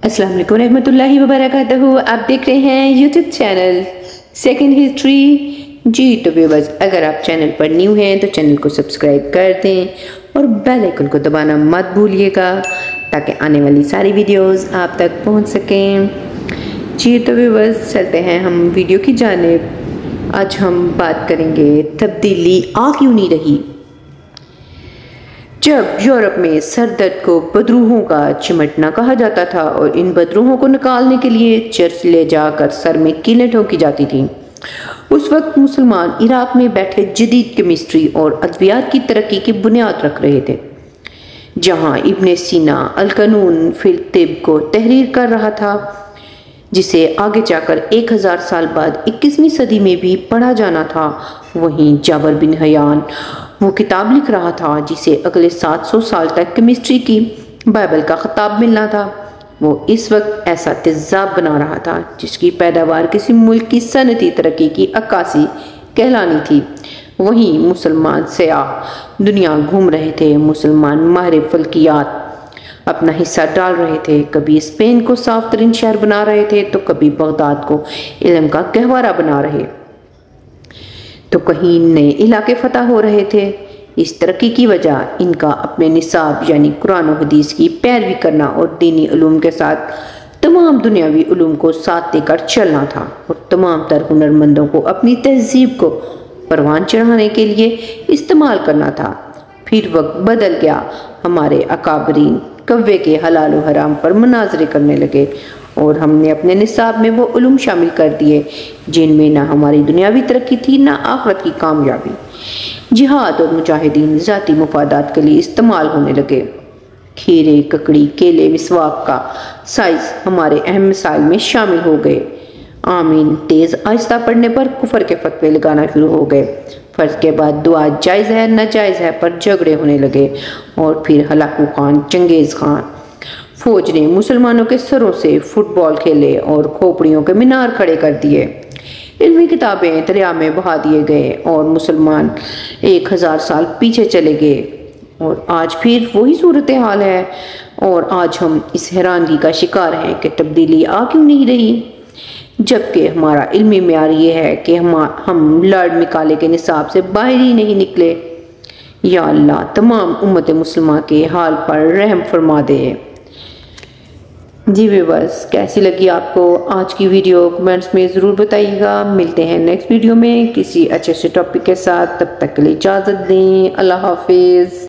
अस्सलाम वालेकुम रहमतुल्लाहि व बरकातहू। आप देख रहे हैं यूट्यूब चैनल सेकंड हिस्ट्री। जी तो व्यूअर्स, अगर आप चैनल पर न्यू हैं तो चैनल को सब्सक्राइब कर दें और बेल आइकन को दबाना मत भूलिएगा ताकि आने वाली सारी वीडियोस आप तक पहुंच सकें। जी तो व्यूअर्स, चलते हैं हम वीडियो की जानिब। आज हम बात करेंगे तब्दीली आ क्यों नहीं रही। जब यूरोप में सर दर्द को बदरूहों का चिमटना कहा जाता था और इन बदरूहों को निकालने के लिए चर्च ले जाकर सर में कीलें ठोकी जाती थी, उस वक्त मुसलमान इराक में बैठे जदीद केमिस्ट्री और अद्वियात की तरक्की की बुनियाद रख रहे थे। जहां इब्न सीना अल कानून फिल तिब को तहरीर कर रहा था, जिसे आगे जाकर 1000 साल बाद 21वीं सदी में भी पढ़ा जाना था, वहीं जाबर बिन हयान वो किताब लिख रहा था जिसे अगले 700 साल तक केमिस्ट्री की बाइबल का खिताब मिलना था। वो इस वक्त ऐसा तेजाब बना रहा था जिसकी पैदावार किसी मुल्क की सनती तरक्की की अक्कासी कहलानी थी। वहीं मुसलमान सयाह दुनिया घूम रहे थे। मुसलमान माहिर फल्कियात अपना हिस्सा डाल रहे थे। कभी स्पेन को साफ तरीन शहर बना रहे थे तो कभी बगदाद को इल्म का गहवारा बना रहे, तो कहीं नए इलाके फतह हो रहे थे। इस तरक्की की वजह इनका अपने निसाब यानी कुरान और हदीस की पैरवी करना और दीनी उलूम के साथ तमाम दुनियावी उलूम को साथ लेकर चलना था और तमाम तर हुनरमंदों को अपनी तहजीब को परवान चढ़ाने के लिए इस्तेमाल करना था। फिर वक्त बदल गया। हमारे अकाबरीन कव्वे के हलाल और हराम पर मुनाजरे करने लगे और हमने अपने निसाब में वो उलूम शामिल कर दिए जिनमें ना हमारी दुनियावी तरक्की थी ना आखिरत की कामयाबी। जिहाद और मुजाहिदीन ज़ाती मुफादात के लिए इस्तेमाल होने लगे। खीरे, ककड़ी, केले, मिसवाक का साइज हमारे अहम मिसाइल में शामिल हो गए। आमीन तेज़ आहिस्ता पढ़ने पर कुफर के फतवे लगाना शुरू हो गए। फर्ज के बाद दुआ जायज़ है नाजायज़ है पर झगड़े होने लगे और फिर हलाकू खान, चंगेज़ खान फौज ने मुसलमानों के सरों से फुटबॉल खेले और खोपड़ियों के मीनार खड़े कर दिए। इल्मी किताबें दरिया में बहा दिए गए और मुसलमान 1000 साल पीछे चले गए और आज फिर वही सूरत हाल है। और आज हम इस हैरानगी का शिकार हैं कि तब्दीली आ क्यों नहीं रही, जबकि हमारा इल्मी मेयार ये है कि हम लड़ निकाले के निसाब से बाहर ही नहीं निकले। या अल्लाह तमाम उम्मत मुसलमान के हाल पर रहम फरमा दे। जी व्यूअर्स, कैसी लगी आपको आज की वीडियो कमेंट्स में ज़रूर बताइएगा। मिलते हैं नेक्स्ट वीडियो में किसी अच्छे से टॉपिक के साथ। तब तक के लिए इजाज़त दें। अल्लाह हाफिज़।